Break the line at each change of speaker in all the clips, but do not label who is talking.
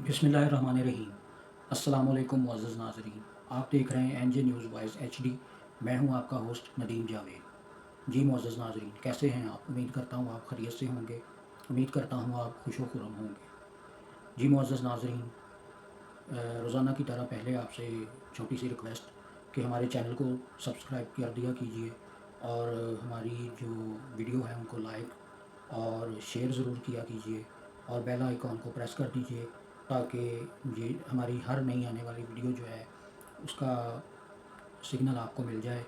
बिस्मिल्लाहिर्रहमानिर्रहीम। अस्सलाम वालेकुम मुअज़्ज़ज़ नाज़रीन, आप देख रहे हैं एनजे न्यूज़ वॉइस एचडी। मैं हूं आपका होस्ट नदीम जावेद। जी मुअज़्ज़ज़ नाज़रीन, कैसे हैं आप? उम्मीद करता हूं आप खैरियत से होंगे। उम्मीद करता हूं आप खुश व खुर्रम होंगे। जी मुअज़्ज़ज़ नाज़रीन, रोज़ाना की तरह पहले आपसे छोटी सी रिक्वेस्ट कि हमारे चैनल को सब्सक्राइब कर दिया कीजिए और हमारी जो वीडियो है उनको लाइक और शेयर ज़रूर किया कीजिए और बेल आइकॉन को प्रेस कर दीजिए ताकि ये हमारी हर नई आने वाली वीडियो जो है उसका सिग्नल आपको मिल जाए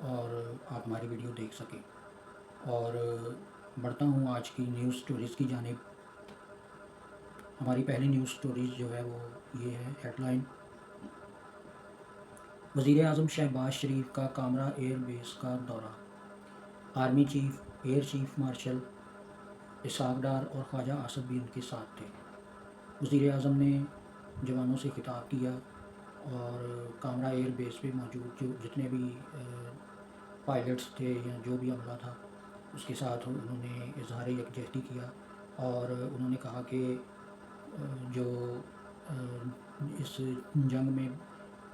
और आप हमारी वीडियो देख सकें। और बढ़ता हूँ आज की न्यूज़ स्टोरीज़ की जानिब। हमारी पहली न्यूज़ स्टोरीज़ जो है वो ये है हेडलाइन: वज़ीर आज़म शहबाज शरीफ का कामरा एयर बेस का दौरा। Army chief air chief marshal Ishaq Dar और ख्वाजा आसफ भी उनके साथ थे। वज़ीर आज़म ने जवानों से खिताब किया और कामरा एयर बेस पे मौजूद जो जितने भी पायलट्स थे या जो भी अमला था उसके साथ उन्होंने इजहार यकजहती किया और उन्होंने कहा कि जो इस जंग में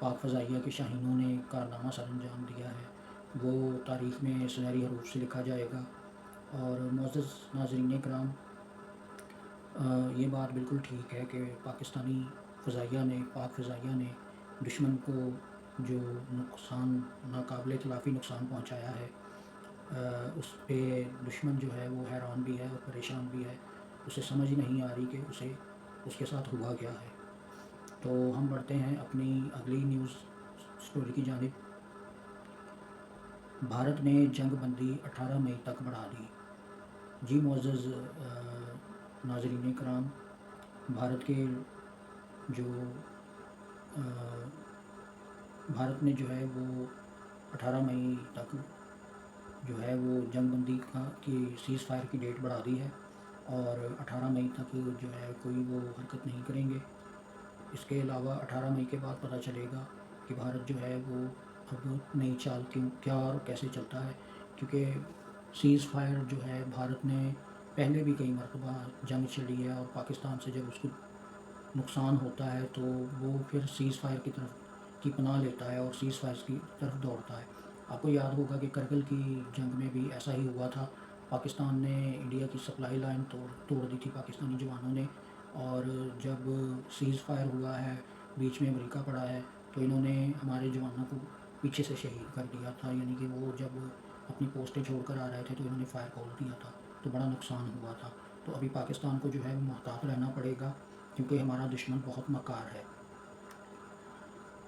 पाक फ़ज़ाइया के शाहीनों ने कारनामा सर अंजाम दिया है वो तारीख़ में सुनहरी हरूफ से लिखा जाएगा। और मुअज़्ज़ज़ नाज़रीन कराम, ये बात बिल्कुल ठीक है कि पाकिस्तानी पाक फ़ज़ाइया ने दुश्मन को जो नुकसान नाकाबिले तलाफ़ी नुकसान पहुँचाया है, उस पे दुश्मन जो है वो हैरान भी है और परेशान भी है। उसे समझ ही नहीं आ रही कि उसे उसके साथ हुआ क्या है। तो हम बढ़ते हैं अपनी अगली न्यूज़ स्टोरी की जानिब। भारत ने जंग बंदी 18 मई तक बढ़ा दी। जी मुअज़्ज़ज़ नाज़रीन कराम, भारत के जो भारत ने जो है वो 18 मई तक जो है वो जंग बंदी की सीज़ फायर की डेट बढ़ा दी है और 18 मई तक जो है कोई वो हरकत नहीं करेंगे। इसके अलावा 18 मई के बाद पता चलेगा कि भारत जो है वो अब नई चाल क्यों क्या और कैसे चलता है, क्योंकि सीज़ फायर जो है भारत ने पहले भी कई मरतबा जंग छेड़ी है और पाकिस्तान से जब उसको नुकसान होता है तो वो फिर सीज़ फायर की पनाह लेता है और सीज़ फायर की तरफ दौड़ता है। आपको याद होगा कि करगिल की जंग में भी ऐसा ही हुआ था। पाकिस्तान ने इंडिया की सप्लाई लाइन तोड़ तोड़ दी थी पाकिस्तानी जवानों ने, और जब सीज़ फायर हुआ है, बीच में अमेरिका पड़ा है, तो इन्होंने हमारे जवानों को पीछे से शहीद कर दिया था। यानी कि वो जब अपनी पोस्टें छोड़कर आ रहे थे तो इन्होंने फायर खोल दिया था, तो बड़ा नुकसान हुआ था। तो अभी पाकिस्तान को जो है मुहतात रहना पड़ेगा क्योंकि हमारा दुश्मन बहुत मकार है।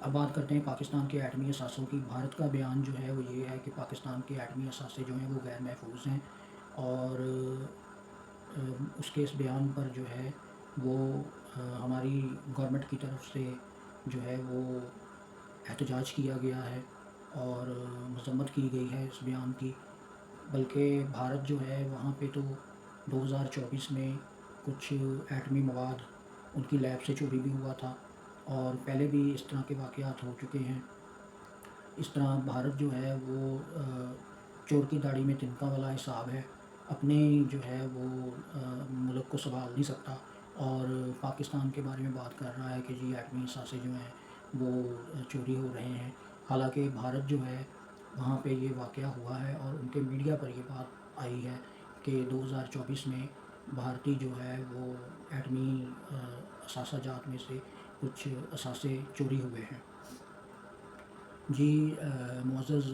अब बात करते हैं पाकिस्तान के एटमी असासों की। भारत का बयान जो है वो ये है कि पाकिस्तान के एटमी असासे जो हैं वो गैर महफूज हैं और उसके इस बयान पर जो है वो हमारी गवर्नमेंट की तरफ से जो है वो एहतजाज किया गया है और मज़म्मत की गई है इस बयान की। बल्कि भारत जो है वहाँ पे तो 2024 में कुछ एटमी मवाद उनकी लैब से चोरी भी हुआ था और पहले भी इस तरह के वाक़यात हो चुके हैं। इस तरह भारत जो है वो चोर की दाढ़ी में तिनका वाला हिसाब है। अपने जो है वो मुल्क को सँभाल नहीं सकता और पाकिस्तान के बारे में बात कर रहा है कि जी एटमी असासे जो हैं वो चोरी हो रहे हैं। हालांकि भारत जो है वहाँ पे ये वाक़या हुआ है और उनके मीडिया पर ये बात आई है कि 2024 में भारतीय जो है वो एटमी असासा जात में से कुछ असासे चोरी हुए हैं। जी मुअज़्ज़ज़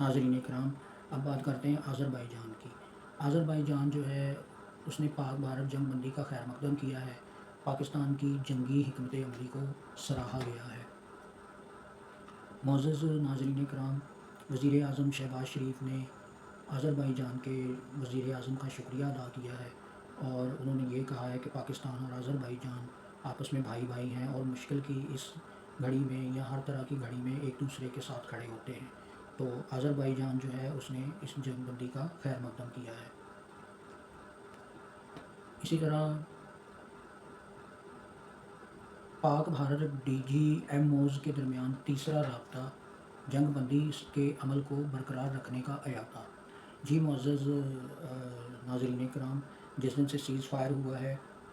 नाज़रीन इकराम, अब बात करते हैं अज़रबैजान की। अज़रबैजान जो है उसने पाक भारत जंग बंदी का खैर मकदम किया है। पाकिस्तान की जंगी हिकमत अमली को सराहा गया है। मुअज़्ज़ज़ नाज़रीन इकराम, वज़ीर आज़म शहबाज शरीफ ने अज़रबैजान के वज़ीर आज़म का शुक्रिया अदा किया है और उन्होंने ये कहा है कि पाकिस्तान और अज़रबैजान आपस में भाई भाई हैं और मुश्किल की इस घड़ी में या हर तरह की घड़ी में एक दूसरे के साथ खड़े होते हैं। तो अज़रबैजान जो है उसने इस जंगबंदी का खैर मकदम किया है। इसी तरह पाक भारत DGMOs के दरमियान तीसरा राब्ता जंगबंदी के अमल को बरकरार रखने का अयाता। जी मुअज़्ज़ज़ नाज़रीन कराम, जिस दिन से सीज़ फायर हुआ है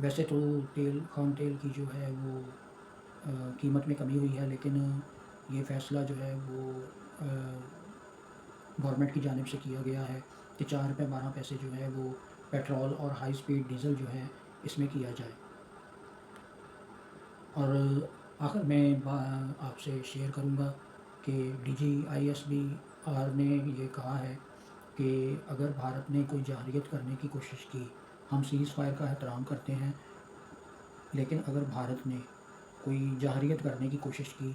ویسے تو خام تیل کی جو ہے وہ قیمت میں کمی ہوئی ہے، لیکن یہ فیصلہ جو ہے وہ گورنمنٹ کی جانب سے کیا گیا ہے کہ 4 روپے 12 پیسے جو ہے وہ پیٹرول اور ہائی اسپیڈ ڈیزل جو ہے اس میں کیا جائے۔ اور آخر میں آپ سے شیئر کروں گا کہ DGISBR نے یہ کہا ہے کہ اگر بھارت نے کوئی جارحیت کرنے کی کوشش کی، ہم سیز فائر کا احترام کرتے ہیں، لیکن اگر بھارت نے کوئی جارحیت کرنے کی کوشش کی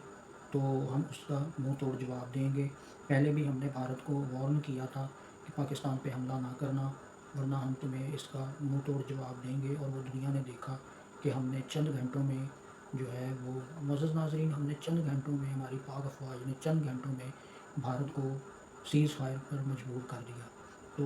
تو ہم اس کا منہ توڑ جواب دیں گے۔ پہلے بھی ہم نے بھارت کو وارن کیا تھا کہ پاکستان پہ حملہ نہ کرنا، ورنہ ہم تمہیں اس کا منہ توڑ جواب دیں گے، اور وہ دنیا نے دیکھا کہ ہم نے چند گھنٹوں میں جو ہے وہ معزز ناظرین، ہم نے چند گھنٹوں میں، ہماری پاک افواج نے چند گھنٹوں میں بھارت کو سیز فائر پر مجبور کر دیا۔ تو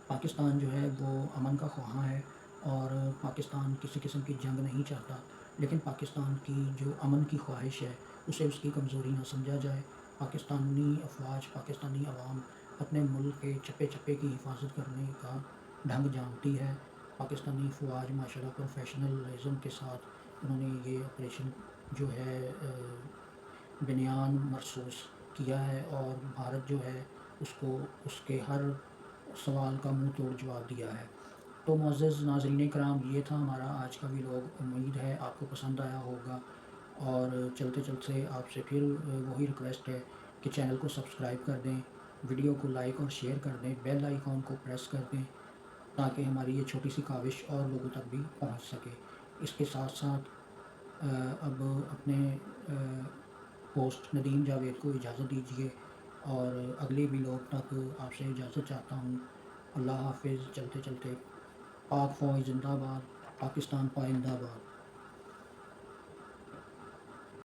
پاکستان جو ہے وہ امن کا خواہاں ہے، اور پاکستان کسی قسم کی جنگ نہیں چاہتا، لیکن پاکستان کی جو امن کی خواہش ہے اسے اس کی کمزوری نہ سمجھا جائے۔ پاکستانی افواج، پاکستانی عوام اپنے ملک کے چپے چپے کی حفاظت کرنے کا ڈھنگ جانتی ہے۔ پاکستانی فوج ماشاءاللہ پروفیشنلزم کے ساتھ انہوں نے یہ آپریشن جو ہے بنیان مرصوص کیا ہے، اور بھارت جو ہے اس کو اس کے ہر سوال کا منہ توڑ جواب دیا ہے۔ تو معزز ناظرین کرام، یہ تھا ہمارا آج کا ولاگ۔ امید ہے آپ کو پسند آیا ہوگا، اور چلتے چلتے آپ سے پھر وہی ریکویسٹ ہے کہ چینل کو سبسکرائب کر دیں، ویڈیو کو لائک اور شیئر کر دیں، بیل آئیکن کو پریس کر دیں تاکہ ہماری یہ چھوٹی سی کاوش اور لوگوں تک بھی پہنچ سکے۔ اس کے ساتھ ساتھ اب اپنے ہوسٹ ندیم جاوید کو اجازت دیجیے، اور اگلے ولاگ تک آپ سے اجازت چاہتا ہوں۔ اللہ حافظ۔ چلتے چلتے پاک فوج زندہ باد، پاکستان پائندہ باد۔